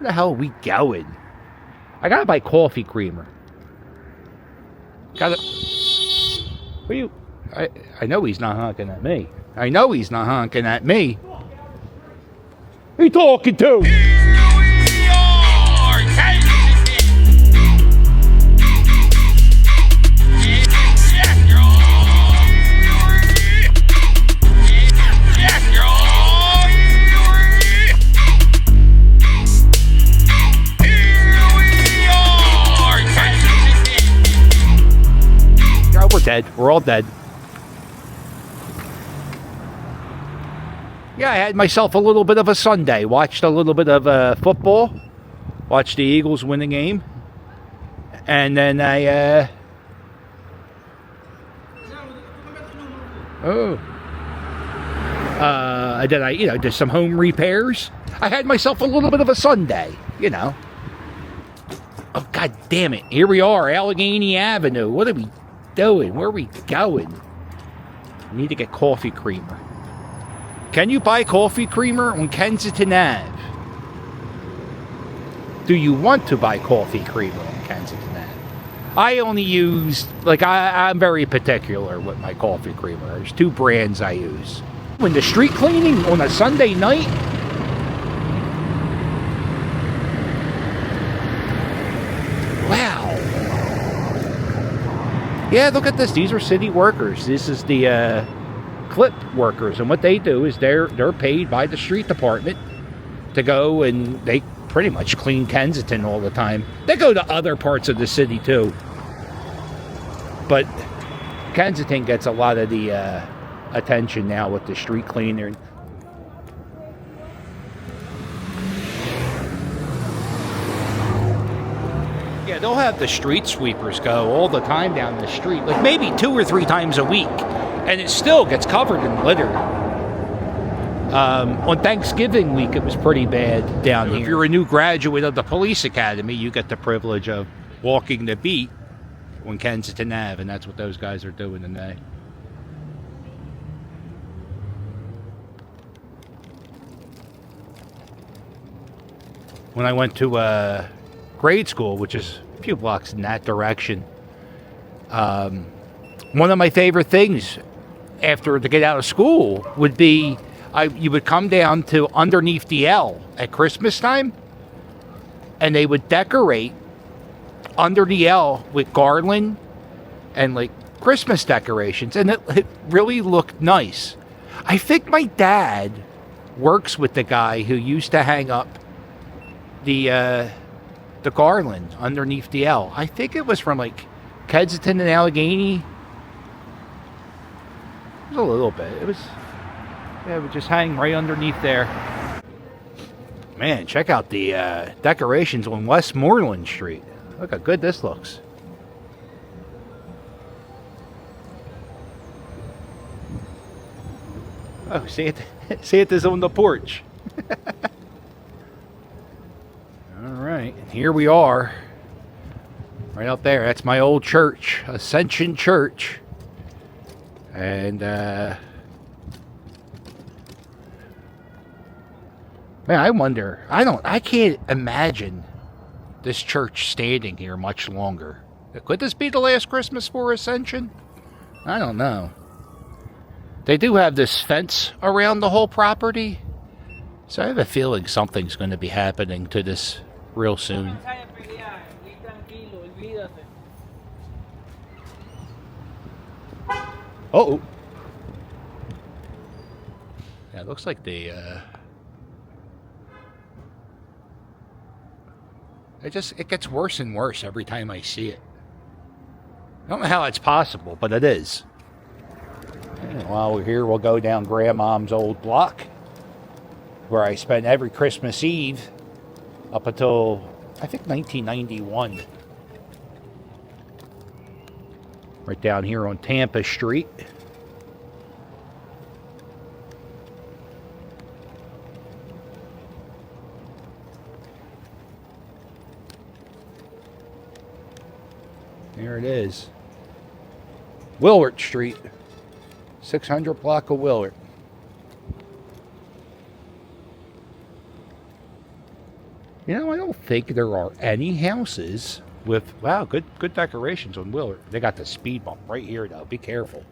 Where the hell are we going? I gotta buy coffee creamer. Gotta... What are you... I know he's not honking at me. I know he's not honking at me. Who you talking to? We're dead. We're all dead. Yeah, I had myself a little bit of a Sunday. Watched a little bit of football. Watched the Eagles win the game. And then I... then I, did some home repairs. I had myself a little bit of a Sunday, Oh, God damn it. Here we are, Aramingo Avenue. What are we doing? Where are we going? I need to get coffee creamer. Can you buy coffee creamer on Kensington Ave? Do you want to buy coffee creamer on Kensington Ave? I only use, I'm very particular with my coffee creamer. There's 2 brands I use. When the street cleaning on a Sunday night, wow. Yeah, look at this. These are city workers. This is the clip workers, and what they do is they're paid by the street department to go, and they pretty much clean Kensington all the time. They go to other parts of the city too, but Kensington gets a lot of the attention now with the street cleaner. Yeah, they'll have the street sweepers go all the time down the street, like maybe 2 or 3 times a week. And it still gets covered in litter. On Thanksgiving week, it was pretty bad down here. If you're a new graduate of the police academy, you get the privilege of walking the beat on Kensington Ave, and that's what those guys are doing today. When I went to grade school, which is a few blocks in that direction, one of my favorite things after to get out of school would be you would come down to underneath the L at Christmas time, and they would decorate under the L with garland and Christmas decorations, and it really looked nice. I think my dad works with the guy who used to hang up the garland underneath the L. I think it was from Kensington and Allegheny. It was a little bit. It would just hang right underneath there. Man, check out the decorations on Westmoreland Street. Look how good this looks. Oh, see it? See it is on the porch. All right, here we are. Right out there. That's my old church, Ascension Church. And, man, I wonder, I can't imagine this church standing here much longer. Could this be the last Christmas for Ascension? I don't know. They do have this fence around the whole property, so I have a feeling something's going to be happening to this real soon. Oh, yeah, it looks like it gets worse and worse every time I see it. I don't know how it's possible, but it is. And while we're here, we'll go down Grandmom's old block, where I spent every Christmas Eve up until, I think, 1991. Right down here on Tampa Street. There it is. Willard Street. 600 block of Willard. You know, I don't think there are any houses with, wow, good decorations on Willard. They got the speed bump right here, though. Be careful.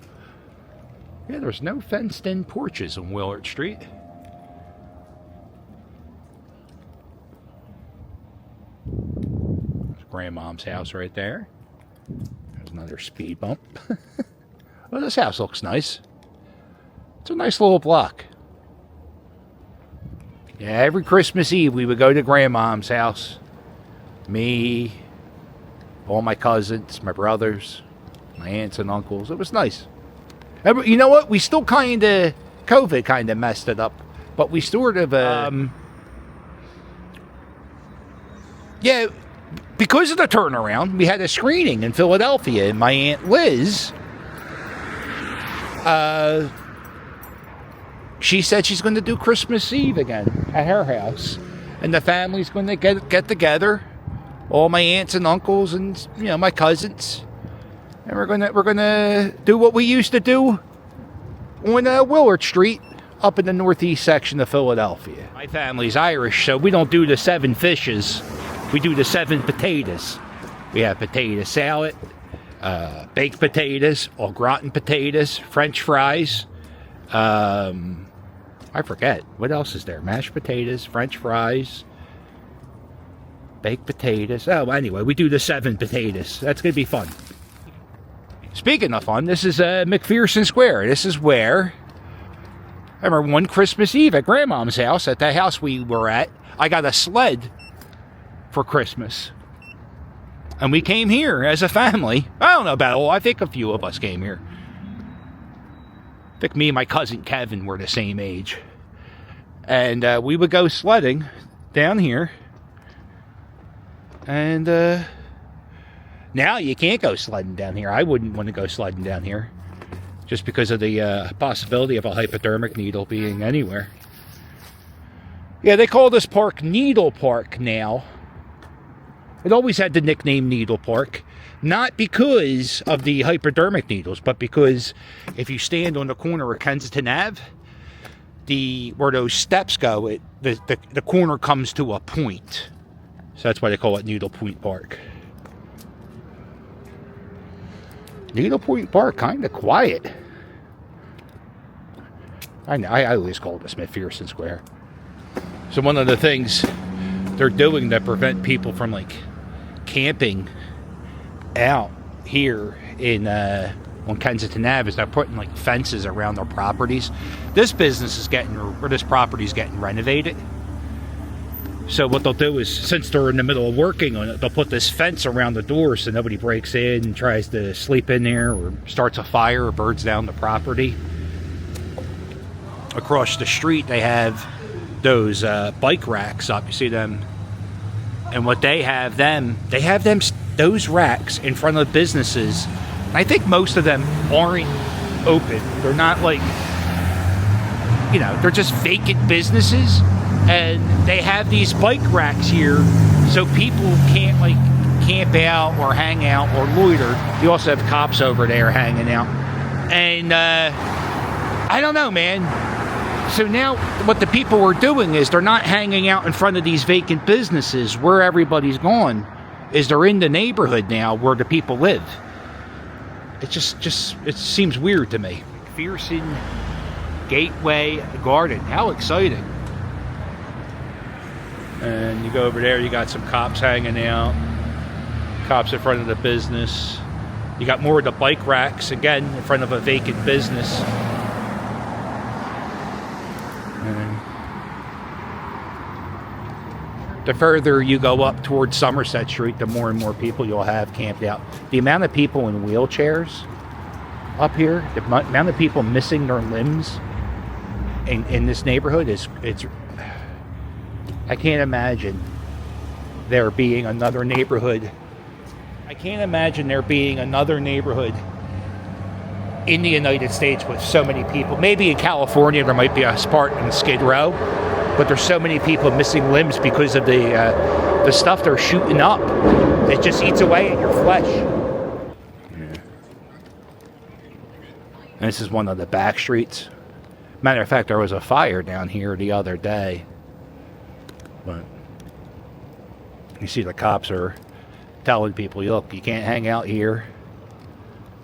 Yeah, there's no fenced-in porches on Willard Street. There's Grandmom's house right there. There's another speed bump. Well, this house looks nice. It's a nice little block. Yeah, every Christmas Eve we would go to Grandmom's house. Me, all my cousins, my brothers, my aunts and uncles. It was nice. You know what? We still COVID kind of messed it up. But we sort of, yeah, because of the turnaround, we had a screening in Philadelphia. And my Aunt Liz, she said she's going to do Christmas Eve again at her house. And the family's going to get together. All my aunts and uncles and, you know, my cousins. And we're gonna do what we used to do on Willard Street up in the northeast section of Philadelphia. My family's Irish, so we don't do the 7 fishes. We do the 7 potatoes. We have potato salad, baked potatoes, au gratin potatoes, French fries. I forget. What else is there? Mashed potatoes, French fries, baked potatoes. Oh, anyway, we do the 7 potatoes. That's going to be fun. Speaking of fun, this is McPherson Square. This is where, I remember one Christmas Eve at Grandmom's house, at the house we were at, I got a sled for Christmas. And we came here as a family. I don't know about all. I think a few of us came here. I think me and my cousin Kevin were the same age. And we would go sledding down here. And now you can't go sledding down here. I wouldn't want to go sledding down here. Just because of the possibility of a hypodermic needle being anywhere. Yeah, they call this park Needle Park now. It always had the nickname Needle Park. Not because of the hypodermic needles, but because if you stand on the corner of Kensington Ave, where those steps go, the corner comes to a point. So that's why they call it Needle Point Park. Needle Point Park, kind of quiet. I know, I always call this McPherson Square. So one of the things they're doing to prevent people from like camping out here in on Kensington Ave is they're putting like fences around their properties. This property is getting renovated. So what they'll do is, since they're in the middle of working on it, they'll put this fence around the door so nobody breaks in and tries to sleep in there or starts a fire or burns down the property. Across the street they have those bike racks up. You see them? And what they have those racks in front of businesses. And I think most of them aren't open. They're not like, you know, they're just vacant businesses. And they have these bike racks here so people can't like camp out or hang out or loiter. You also have cops over there hanging out. And I don't know, man. So now what the people are doing is they're not hanging out in front of these vacant businesses where everybody's gone. Is they're in the neighborhood now where the people live. It it seems weird to me. McPherson Gateway Garden. How exciting. And you go over there, you got some cops hanging out. Cops in front of the business. You got more of the bike racks, again, in front of a vacant business. And the further you go up towards Somerset Street, the more and more people you'll have camped out. The amount of people in wheelchairs up here, the amount of people missing their limbs in this neighborhood it's I can't imagine there being another neighborhood. I can't imagine there being another neighborhood in the United States with so many people. Maybe in California there might be a spot in Skid Row, but there's so many people missing limbs because of the stuff they're shooting up. It just eats away at your flesh. Yeah. And this is one of the back streets. Matter of fact, there was a fire down here the other day. But You see the cops are telling people, look, you can't hang out here.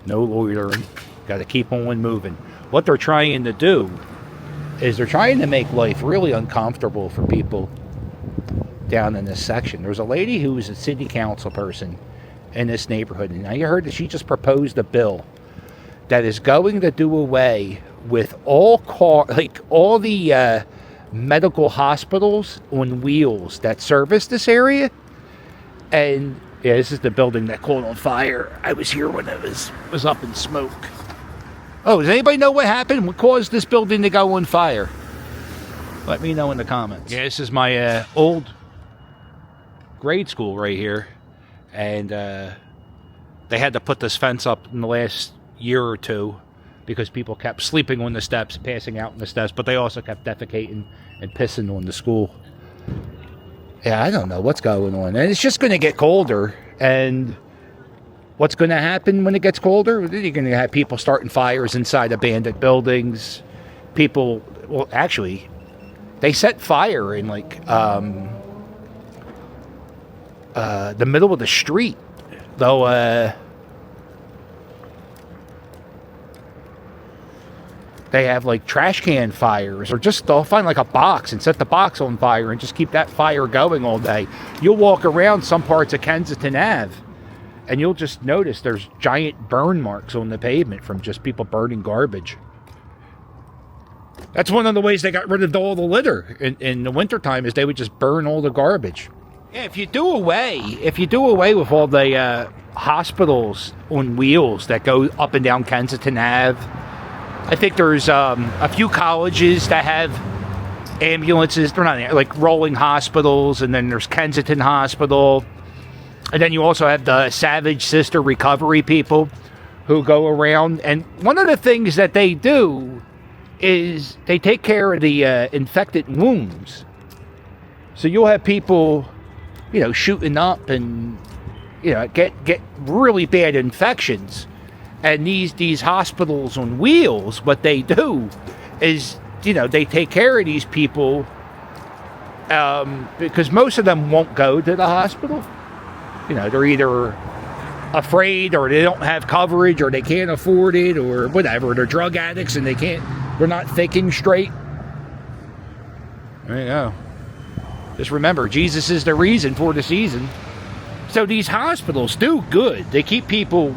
No loitering. Got to keep on moving. What they're trying to do is they're trying to make life really uncomfortable for people down in this section. There's a lady who was a city council person in this neighborhood, and now you heard that she just proposed a bill that is going to do away with all the medical hospitals on wheels that service this area. And yeah, this is the building that caught on fire. I was here when it was up in smoke. Oh, does anybody know what happened? What caused this building to go on fire? Let me know in the comments. Yeah, this is my old grade school right here. And they had to put this fence up in the last year or two because people kept sleeping on the steps, passing out on the steps, but they also kept defecating and pissing on the school. Yeah, I don't know what's going on. And it's just going to get colder. And what's going to happen when it gets colder? You're going to have people starting fires inside abandoned buildings. People, well, actually, they set fire in like the middle of the street. Though they have like trash can fires, or just they'll find like a box and set the box on fire and just keep that fire going all day. You'll walk around some parts of Kensington Ave and you'll just notice there's giant burn marks on the pavement from just people burning garbage. That's one of the ways they got rid of all the litter in the wintertime, is they would just burn all the garbage. Yeah, if you do away with all the hospitals on wheels that go up and down Kensington Ave, I think there's a few colleges that have ambulances. They're not like rolling hospitals, and then there's Kensington Hospital. And then you also have the Savage Sister recovery people who go around. And one of the things that they do is they take care of the infected wounds. So you'll have people, shooting up and, get really bad infections. And these hospitals on wheels, what they do is, they take care of these people because most of them won't go to the hospital. They're either afraid, or they don't have coverage, or they can't afford it, or whatever. They're drug addicts and they're not thinking straight. There you go. Just remember, Jesus is the reason for the season. So these hospitals do good. They keep people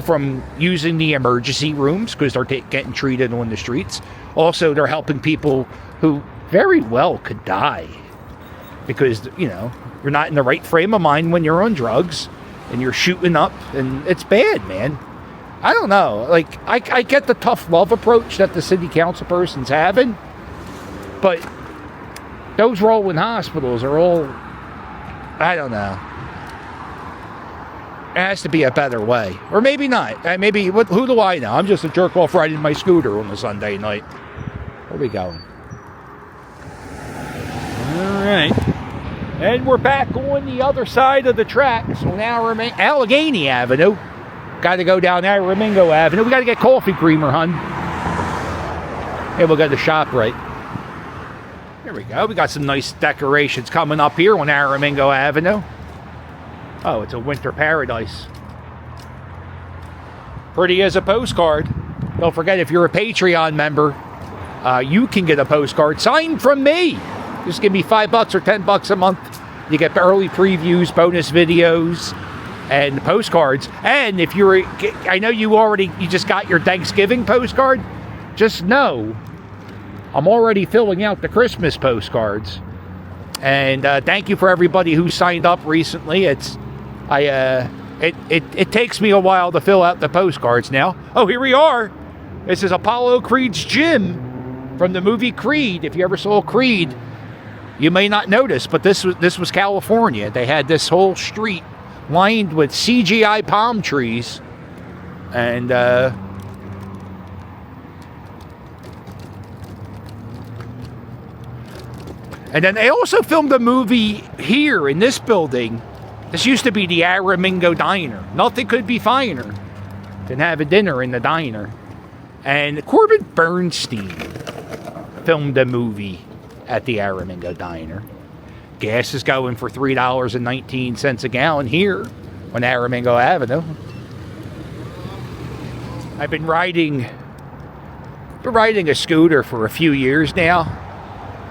from using the emergency rooms because they're getting treated on the streets. Also, they're helping people who very well could die because, you're not in the right frame of mind when you're on drugs and you're shooting up, and it's bad, man. I don't know. Like, I get the tough love approach that the city council person's having, but those rolling hospitals are all, I don't know. It has to be a better way. Or maybe not. Who do I know? I'm just a jerk off riding my scooter on a Sunday night. Where are we going? All right. And we're back on the other side of the tracks on Allegheny Avenue. Got to go down Aramingo Avenue. We got to get coffee creamer, hun. Hey, we'll go to ShopRite. Here we go. We got some nice decorations coming up here on Aramingo Avenue. Oh, it's a winter paradise. Pretty as a postcard. Don't forget, if you're a Patreon member, you can get a postcard signed from me. Just give me $5 or $10 a month. You get early previews, bonus videos, and postcards. And if I know you just got your Thanksgiving postcard. Just know, I'm already filling out the Christmas postcards. And thank you for everybody who signed up recently. It takes me a while to fill out the postcards now. Oh, here we are. This is Apollo Creed's gym from the movie Creed. If you ever saw Creed, you may not notice, but this was California. They had this whole street lined with CGI palm trees, and then they also filmed a movie here in this building. This used to be the Aramingo Diner. Nothing could be finer than have a dinner in the diner. And Corbin Bernstein filmed a movie at the Aramingo Diner. Gas is going for $3.19 a gallon here on Aramingo Avenue. I've been riding a scooter for a few years now,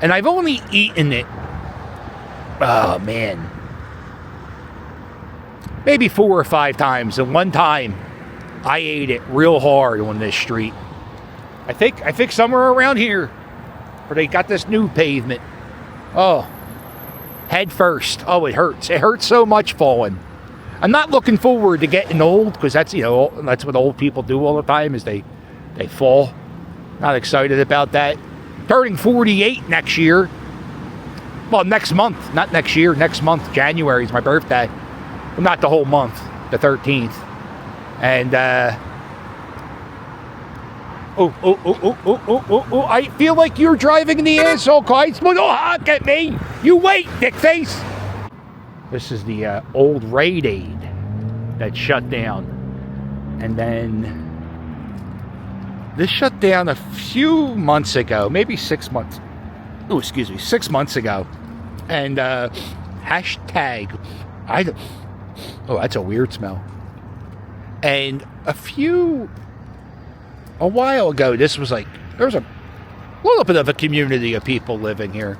and I've only eaten it, oh man, maybe 4 or 5 times. And one time I ate it real hard on this street. I think somewhere around here where they got this new pavement. Oh, head first. Oh, it hurts. It hurts so much falling. I'm not looking forward to getting old, because that's, you know, that's what old people do all the time, is they fall. Not excited about that. Turning 48 next year. Well, next month, not next year, next month. January is my birthday. Well, not the whole month, the 13th. And I feel like you're driving the asshole car. Don't honk at me. You wait, dickface. This is the old Rite Aid that shut down. And then this shut down a few months ago, maybe 6 months. Oh, excuse me, 6 months ago. And hashtag, oh, that's a weird smell. And a while ago, this was like, there was a little bit of a community of people living here.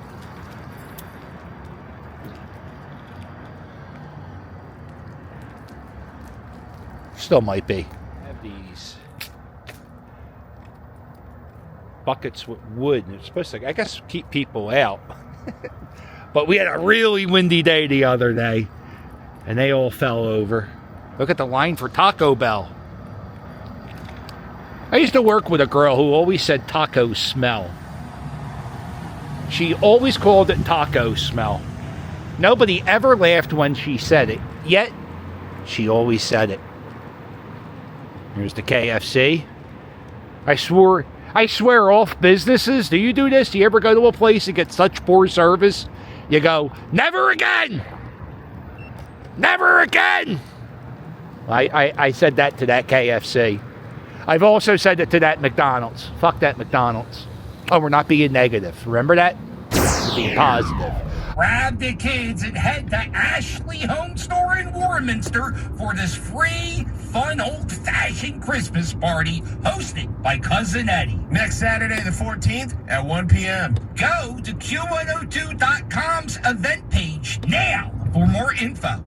Still might be. I have these buckets with wood, and it's supposed to, I guess, keep people out. But we had a really windy day the other day, and they all fell over. Look at the line for Taco Bell. I used to work with a girl who always said taco smell. She always called it taco smell. Nobody ever laughed when she said it, yet she always said it. Here's the KFC. I swear off businesses. Do you do this? Do you ever go to a place and get such poor service? You go, never again! Never again! I said that to that KFC. I've also said it to that McDonald's. Fuck that McDonald's. Oh, we're not being negative. Remember that? We're being positive. Grab the kids and head to Ashley Home Store in Warminster for this free, fun, old-fashioned Christmas party hosted by Cousin Eddie. Next Saturday, the 14th at 1 p.m. Go to Q102.com's event page now for more info.